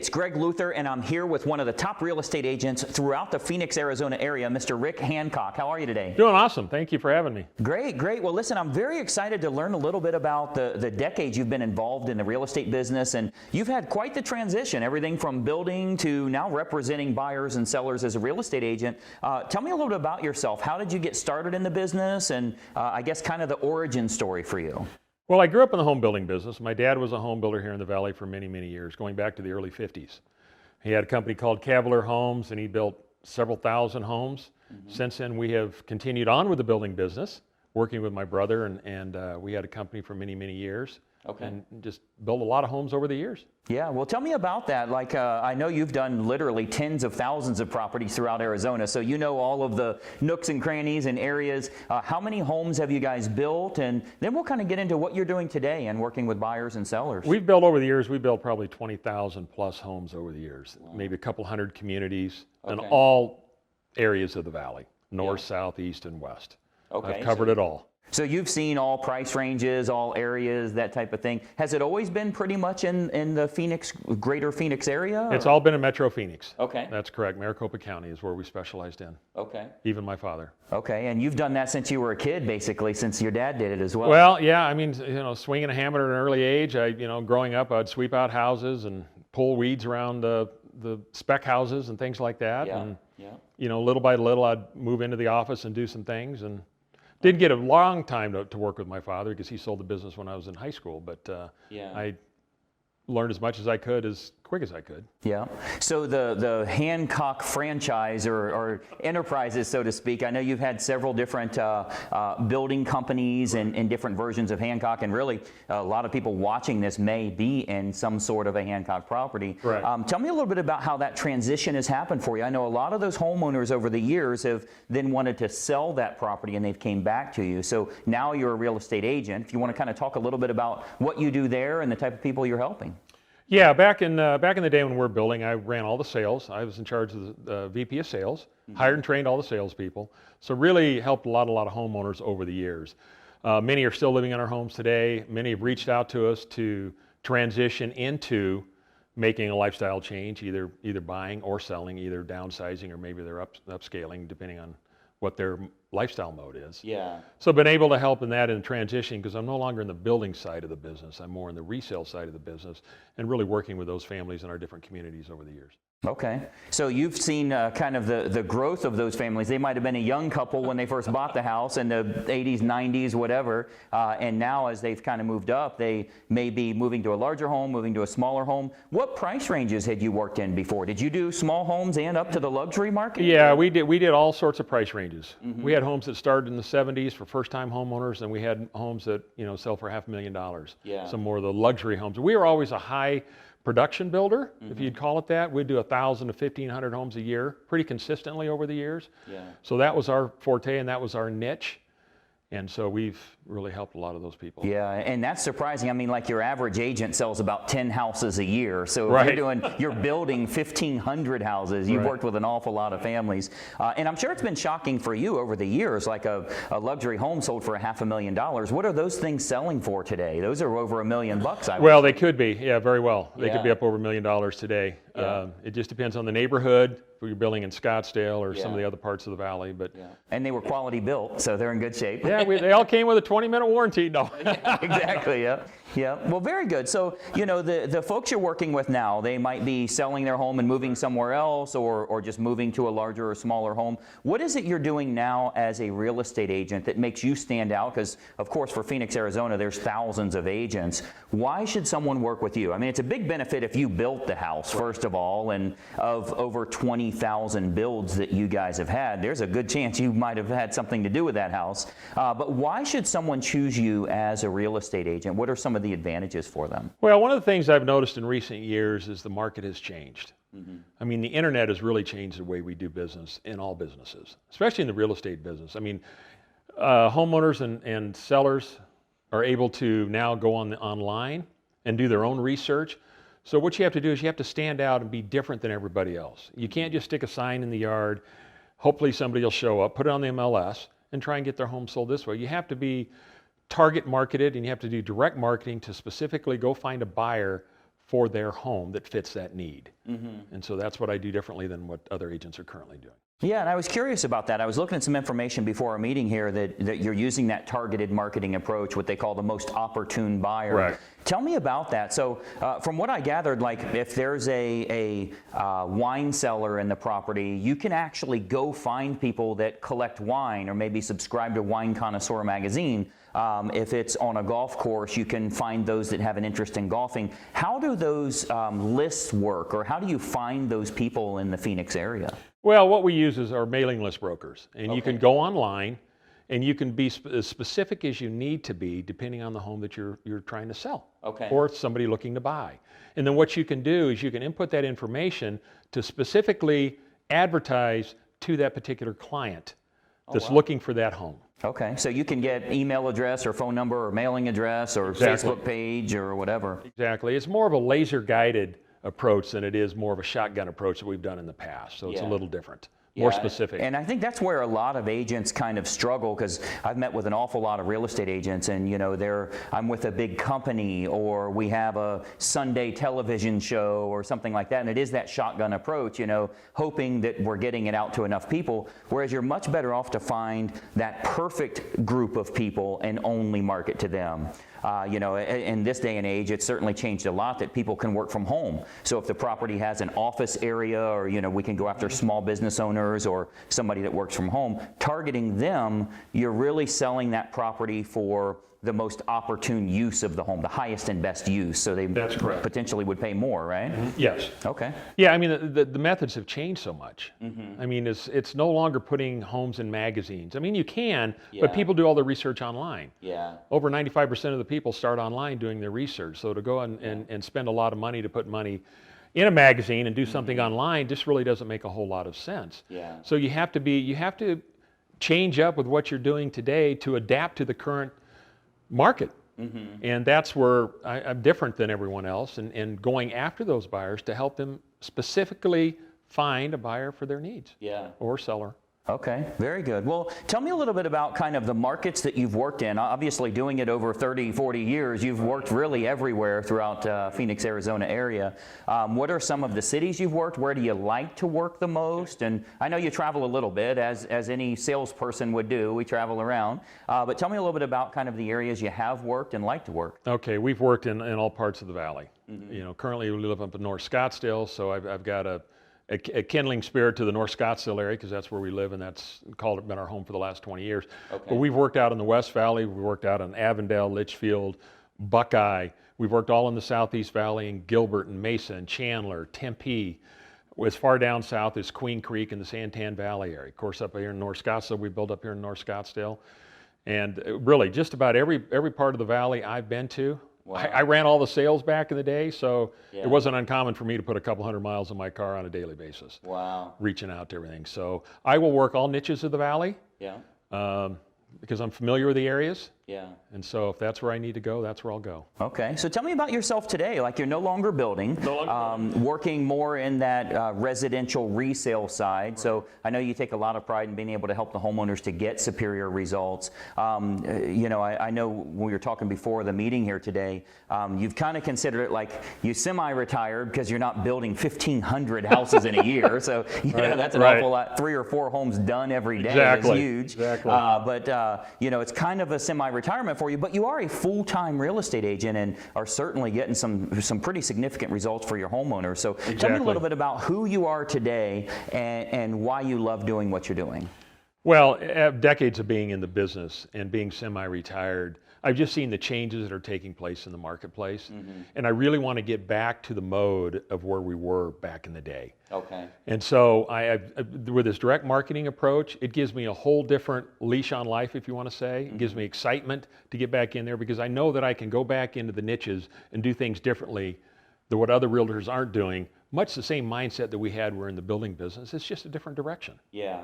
it's Greg Luther, and I'm here with one of the top real estate agents throughout the Phoenix, Arizona area, Mr. Rick Hancock. How are you today? Doing awesome. Thank you for having me. Great, great. Well, listen, I'm very excited to learn a little bit about the decades you've been involved in the real estate business, and you've had quite the transition, everything from building to now representing buyers and sellers as a real estate agent. Tell me a little bit about yourself. How did you get started in the business, and I guess kind of the origin story for you? Well, I grew up in the home building business. My dad was a home builder here in the Valley for many, many years, going back to the early 50s. He had a company called Cavalier Homes, and he built several thousand homes. Since then, we have continued on with the building business, working with my brother, and we had a company for many, many years. Okay. And just built a lot of homes over the years. Yeah, well, tell me about that. Like, I know you've done literally tens of thousands of properties throughout Arizona, so you know all of the nooks and crannies and areas. How many homes have you guys built? And then we'll kind of get into what you're doing today and working with buyers and sellers. We've built over the years, we built probably 20,000 plus homes over the years. Wow. Maybe a couple hundred communities in all areas of the Valley, north, south, east, and west. Okay. I've covered it all. So you've seen all price ranges, all areas, that type of thing. Has it always been pretty much in the Phoenix, greater Phoenix area? It's all been in Metro Phoenix. Okay. That's correct. Maricopa County is where we specialized in. Okay. Even my father. Okay, and you've done that since you were a kid, basically, since your dad did it as well. Well, yeah, I mean, you know, swinging a hammer at an early age, growing up, I'd sweep out houses and pull weeds around the spec houses and things like that. Yeah. And, yeah. you know, little by little, I'd move into the office and do some things. And didn't get a long time to work with my father because he sold the business when I was in high school, but I learned as much as I could as quick as I could. Yeah. So the Hancock franchise or enterprises, so to speak, I know you've had several different building companies and different versions of Hancock, and really a lot of people watching this may be in some sort of a Hancock property. Right. Tell me a little bit about how that transition has happened for you. I know a lot of those homeowners over the years have then wanted to sell that property and they've came back to you. So now you're a real estate agent. If you want to kind of talk a little bit about what you do there and the type of people you're helping. Yeah, back in the day when we were building, I ran all the sales. I was in charge of the VP of sales, hired and trained all the salespeople. So really helped a lot of homeowners over the years. Many are still living in our homes today. Many have reached out to us to transition into making a lifestyle change, either buying or selling, either downsizing or maybe they're upscaling, depending on what their lifestyle mode is. Yeah. So been able to help in that in transition because I'm no longer in the building side of the business. I'm more in the resale side of the business and really working with those families in our different communities over the years. Okay. So you've seen kind of the growth of those families. They might have been a young couple when they first bought the house in the 80s, 90s, whatever. And now as they've kind of moved up, they may be moving to a larger home, moving to a smaller home. What price ranges had you worked in before? Did you do small homes and up to the luxury market? Yeah, we did all sorts of price ranges. We had homes that started in the 70s for first-time homeowners, and we had homes that, you know, sell for $500,000. Yeah. Some more of the luxury homes. We were always a high production builder, if you'd call it that. We'd do 1,000 to 1,500 homes a year, pretty consistently over the years. Yeah. So that was our forte and that was our niche. And so we've really helped a lot of those people. Yeah, and that's surprising. I mean, like your average agent sells about 10 houses a year. So if you're building 1,500 houses, you've worked with an awful lot of families. And I'm sure it's been shocking for you over the years, like a luxury home sold for $500,000. What are those things selling for today? Those are over $1 million bucks, I would Well, say. they could be, yeah, very well. They could be up over $1 million today. Yeah. It just depends on the neighborhood. If you're building in Scottsdale or some of the other parts of the valley, but and they were quality built, so they're in good shape. yeah, they all came with a 20-minute warranty. No. Exactly. Yeah. Yeah. Well, very good. So, you know, the folks you're working with now, they might be selling their home and moving somewhere else, or just moving to a larger or smaller home. What is it you're doing now as a real estate agent that makes you stand out? Because, of course, for Phoenix, Arizona, there's thousands of agents. Why should someone work with you? I mean, it's a big benefit if you built the house, first of all, and of over 20,000 builds that you guys have had, there's a good chance you might have had something to do with that house. But why should someone choose you as a real estate agent? What are some of the advantages for them? Well, one of the things I've noticed in recent years is the market has changed. I mean, the internet has really changed the way we do business in all businesses, especially in the real estate business. I mean, homeowners and sellers are able to now go online and do their own research. So what you have to do is you have to stand out and be different than everybody else. You can't just stick a sign in the yard, hopefully somebody will show up, put it on the MLS, and try and get their home sold this way. You have to be target marketed, and you have to do direct marketing to specifically go find a buyer for their home that fits that need. And so that's what I do differently than what other agents are currently doing. Yeah, and I was curious about that. I was looking at some information before our meeting here that you're using that targeted marketing approach, what they call the most opportune buyer. Right. Tell me about that. So from what I gathered, like if there's a wine cellar in the property, you can actually go find people that collect wine or maybe subscribe to Wine Connoisseur magazine. If it's on a golf course, you can find those that have an interest in golfing. How do those lists work, or how do you find those people in the Phoenix area? Well, what we use is our mailing list brokers, and you can go online and you can be as specific as you need to be depending on the home that you're trying to sell, or somebody looking to buy. And then what you can do is you can input that information to specifically advertise to that particular client that's looking for that home. Okay, so you can get email address or phone number or mailing address or Facebook page or whatever. Exactly. It's more of a laser guided approach than it is more of a shotgun approach that we've done in the past. So it's a little different, more specific. And I think that's where a lot of agents kind of struggle, because I've met with an awful lot of real estate agents, and you know, I'm with a big company, or we have a Sunday television show or something like that, and it is that shotgun approach, you know, hoping that we're getting it out to enough people, whereas you're much better off to find that perfect group of people and only market to them. You know, in this day and age, it's certainly changed a lot that people can work from home. So if the property has an office area, or, you know, we can go after small business owners or somebody that works from home, targeting them, you're really selling that property for the most opportune use of the home, the highest and best use. So they potentially would pay more, right? Yes. Okay. Yeah, I mean, the methods have changed so much. I mean, it's no longer putting homes in magazines. I mean, you can, but people do all their research online. Yeah. Over 95% of the people start online doing their research. So to go and spend a lot of money to put money in a magazine and do something online just really doesn't make a whole lot of sense. Yeah. So you have to change up with what you're doing today to adapt to the current market. And that's where I'm different than everyone else, and going after those buyers to help them specifically find a buyer for their needs, or seller. Okay, very good. Well, tell me a little bit about kind of the markets that you've worked in. Obviously, doing it over 30, 40 years, you've worked really everywhere throughout Phoenix, Arizona area. What are some of the cities you've worked? Where do you like to work the most? And I know you travel a little bit, as any salesperson would do. We travel around. But tell me a little bit about kind of the areas you have worked and like to work. Okay, we've worked in all parts of the valley. You know, currently we live up in North Scottsdale, so I've got a kindling spirit to the North Scottsdale area, because that's where we live, and that's been our home for the last 20 years. But we've worked out in the West Valley, we worked out in Avondale, Litchfield, Buckeye. We've worked all in the Southeast Valley, in Gilbert and Mesa and Chandler, Tempe. As far down south as Queen Creek in the Santan Valley area. Of course, up here in North Scottsdale, we built up here in North Scottsdale. And really, just about every part of the valley I've been to. Wow. I ran all the sales back in the day, so it wasn't uncommon for me to put a couple hundred miles in my car on a daily basis. Wow. Reaching out to everything. So I will work all niches of the valley. Because I'm familiar with the areas. And so if that's where I need to go, that's where I'll go. Okay, so tell me about yourself today. Like, you're no longer building, working more in that residential resale side. So I know you take a lot of pride in being able to help the homeowners to get superior results. You know, I know when we were talking before the meeting here today, you've kind of considered it like you semi-retired because you're not building 1,500 houses in a year. So you know, that's an awful lot. 3 or 4 homes done every day is huge. But you know, it's kind of a semi-retirement for you, but you are a full-time real estate agent and are certainly getting some pretty significant results for your homeowners. So tell me a little bit about who you are today and why you love doing what you're doing. Well, decades of being in the business and being semi-retired, I've just seen the changes that are taking place in the marketplace, and I really want to get back to the mode of where we were back in the day. Okay. And so with this direct marketing approach, it gives me a whole different leash on life, if you want to say. It gives me excitement to get back in there, because I know that I can go back into the niches and do things differently than what other realtors aren't doing. Much the same mindset that we had when we were in the building business. It's just a different direction. Yeah.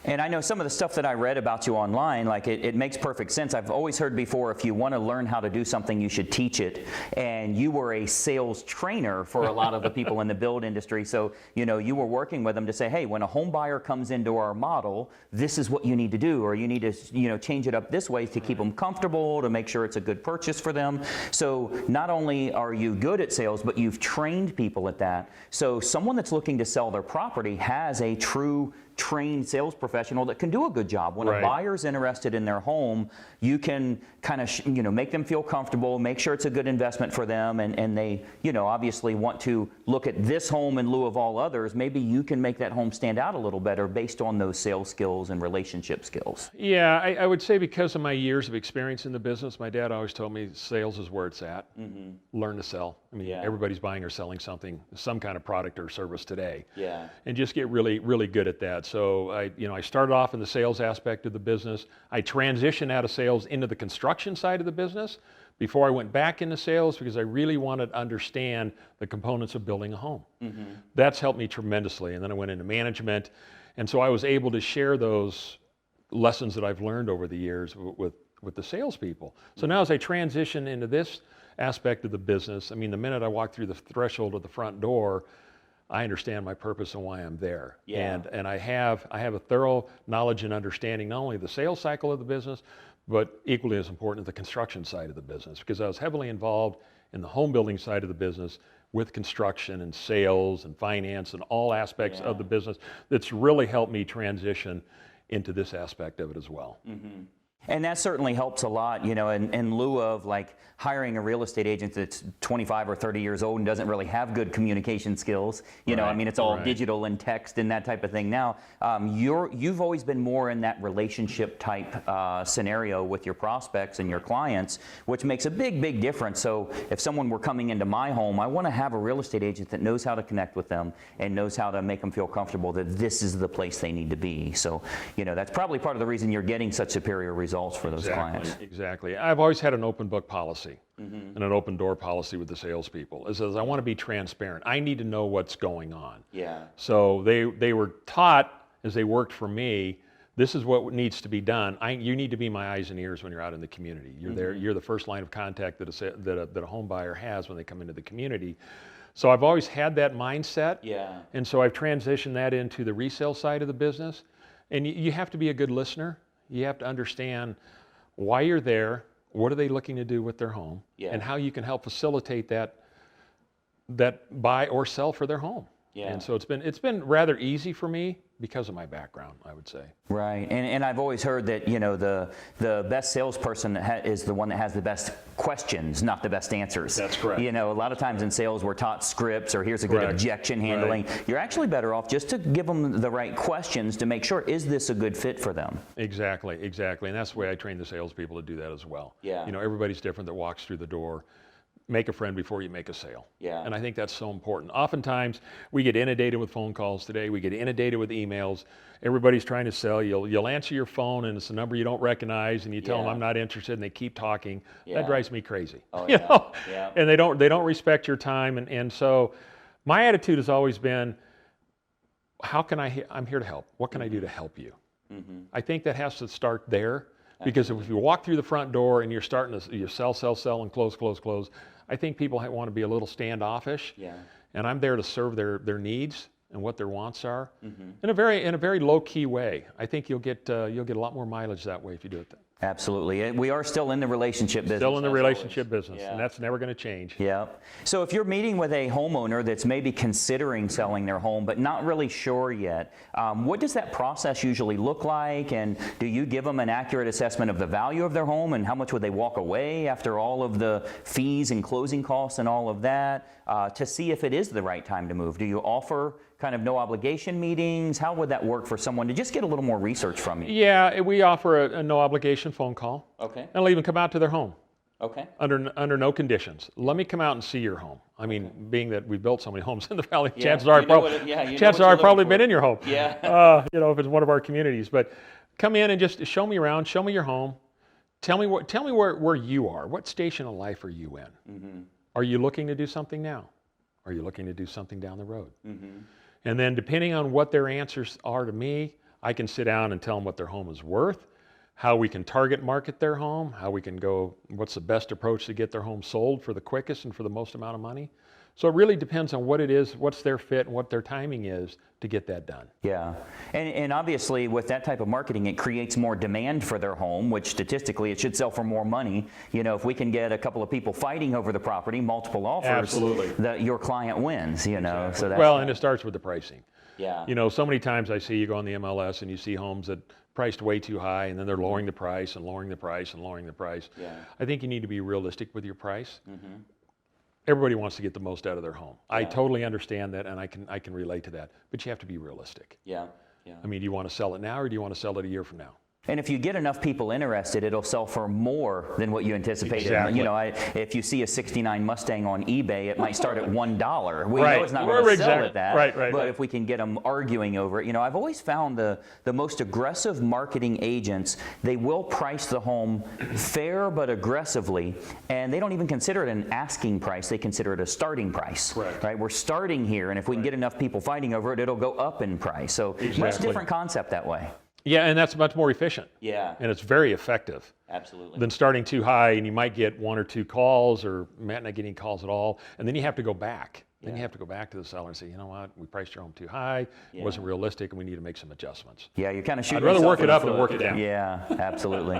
And I know some of the stuff that I read about you online, like it makes perfect sense. I've always heard before, if you want to learn how to do something, you should teach it. And you were a sales trainer for a lot of the people in the build industry. So, you know, you were working with them to say, hey, when a home buyer comes into our model, this is what you need to do, or you need to, you know, change it up this way to keep them comfortable, to make sure it's a good purchase for them. So not only are you good at sales, but you've trained people at that. So someone that's looking to sell their property has a true trained sales professional that can do a good job. When a buyer's interested in their home, you can kind of, you know, make them feel comfortable, make sure it's a good investment for them, and they, you know, obviously want to look at this home in lieu of all others. Maybe you can make that home stand out a little better based on those sales skills and relationship skills. Yeah, I would say because of my years of experience in the business, my dad always told me sales is where it's at. Learn to sell. I mean, everybody's buying or selling something, some kind of product or service today. And just get really, really good at that. So I started off in the sales aspect of the business. I transitioned out of sales into the construction side of the business before I went back into sales, because I really wanted to understand the components of building a home. That's helped me tremendously. And then I went into management. And so I was able to share those lessons that I've learned over the years with the salespeople. So now as I transition into this aspect of the business, I mean, the minute I walk through the threshold of the front door, I understand my purpose and why I'm there. And I have a thorough knowledge and understanding not only of the sales cycle of the business, but equally as important, the construction side of the business, because I was heavily involved in the home building side of the business with construction and sales and finance and all aspects of the business. That's really helped me transition into this aspect of it as well. And that certainly helps a lot, you know, in lieu of like hiring a real estate agent that's 25 or 30 years old and doesn't really have good communication skills. You know, I mean, it's all digital and text and that type of thing now. You've always been more in that relationship type scenario with your prospects and your clients, which makes a big, big difference. So if someone were coming into my home, I want to have a real estate agent that knows how to connect with them and knows how to make them feel comfortable that this is the place they need to be. So, you know, that's probably part of the reason you're getting such superior results for those clients. Exactly. I've always had an open book policy and an open door policy with the salespeople. It says I want to be transparent. I need to know what's going on. So they were taught as they worked for me, this is what needs to be done. You need to be my eyes and ears when you're out in the community. You're there. You're the first line of contact that a home buyer has when they come into the community. So I've always had that mindset. And so I've transitioned that into the resale side of the business. And you have to be a good listener. You have to understand why you're there, what are they looking to do with their home, and how you can help facilitate that buy or sell for their home. And so it's been rather easy for me because of my background, I would say. Right, and I've always heard that, you know, the best salesperson is the one that has the best questions, not the best answers. That's correct. You know, a lot of times in sales we're taught scripts or here's a good objection handling. You're actually better off just to give them the right questions to make sure, is this a good fit for them? Exactly, and that's the way I train the salespeople to do that as well. You know, everybody's different that walks through the door. Make a friend before you make a sale. And I think that's so important. Oftentimes, we get inundated with phone calls today. We get inundated with emails. Everybody's trying to sell. You'll answer your phone, and it's a number you don't recognize, and you tell them I'm not interested, and they keep talking. That drives me crazy. You know? And they don't respect your time. And so, my attitude has always been, I'm here to help. What can I do to help you? I think that has to start there. Because if you walk through the front door and you're starting to sell, and close, I think people want to be a little standoffish. And I'm there to serve their needs and what their wants are in a very low key way. I think you'll get a lot more mileage that way if you do it that. Absolutely. We are still in the relationship business. Still in the relationship business, and that's never going to change. So if you're meeting with a homeowner that's maybe considering selling their home but not really sure yet, what does that process usually look like? And do you give them an accurate assessment of the value of their home and how much would they walk away after all of the fees and closing costs and all of that to see if it is the right time to move? Do you offer kind of no obligation meetings? How would that work for someone to just get a little more research from you? Yeah, we offer a no obligation phone call. And I'll even come out to their home. Under no conditions. Let me come out and see your home. I mean, being that we built so many homes in the valley, chances are I've probably been in your home. You know, if it's one of our communities. But come in and just show me around, show me your home. Tell me where you are. What station of life are you in? Are you looking to do something now? Are you looking to do something down the road? And then depending on what their answers are to me, I can sit down and tell them what their home is worth, how we can target market their home, how we can go, what's the best approach to get their home sold for the quickest and for the most amount of money. So it really depends on what it is, what's their fit, and what their timing is to get that done. Yeah, and obviously with that type of marketing, it creates more demand for their home, which statistically it should sell for more money. You know, if we can get a couple of people fighting over the property, multiple offers, Absolutely. your client wins, you know. Exactly. So that's well, and it starts with the pricing. Yeah. You know, so many times I see you go on the MLS and you see homes that priced way too high, and then they're lowering the price and lowering the price and lowering the price. Yeah. I think you need to be realistic with your price. Everybody wants to get the most out of their home. I totally understand that, and I can relate to that. But you have to be realistic. Yeah. Yeah. I mean, do you want to sell it now, or do you want to sell it a year from now? And if you get enough people interested, it'll sell for more than what you anticipated. Exactly. You know, if you see a '69 Mustang on eBay, it might start at $1. We Right. know it's not going to sell Exactly. at that. Right. But if we can get them arguing over it, you know, I've always found the most aggressive marketing agents, they will price the home fair but aggressively, and they don't even consider it an asking price. They consider it a starting price. Correct. Right? We're starting here, and if we can get enough people fighting over it, it'll go up in price. So much Exactly. different concept that way. Yeah, and that's much more efficient. Yeah. And it's very effective. Absolutely. Than starting too high, and you might get 1 or 2 calls, or might not get any calls at all, and then you have to go back. Then you have to go back to the seller and say, you know what, we priced your home too high, it wasn't realistic, and we need to make some adjustments. Yeah, you're kind of shooting. I'd rather yourself work in it the up than foot. work it down. Yeah, absolutely.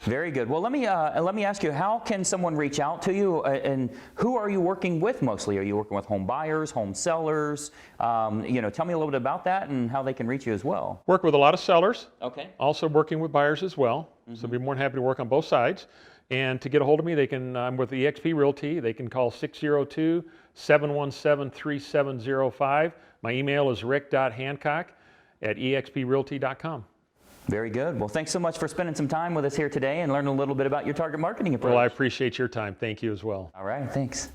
Very good. Well, let me ask you, how can someone reach out to you, and who are you working with mostly? Are you working with home buyers, home sellers? You know, tell me a little bit about that and how they can reach you as well. Work with a lot of sellers. Okay. Also working with buyers as well. So I'd be more than happy to work on both sides. And to get a hold of me, they can, I'm with eXp Realty. They can call 602-717-3705. My email is rick.hancock@exprealty.com. Very good. Well, thanks so much for spending some time with us here today and learning a little bit about your target marketing approach. Well, I appreciate your time. Thank you as well. All right, thanks.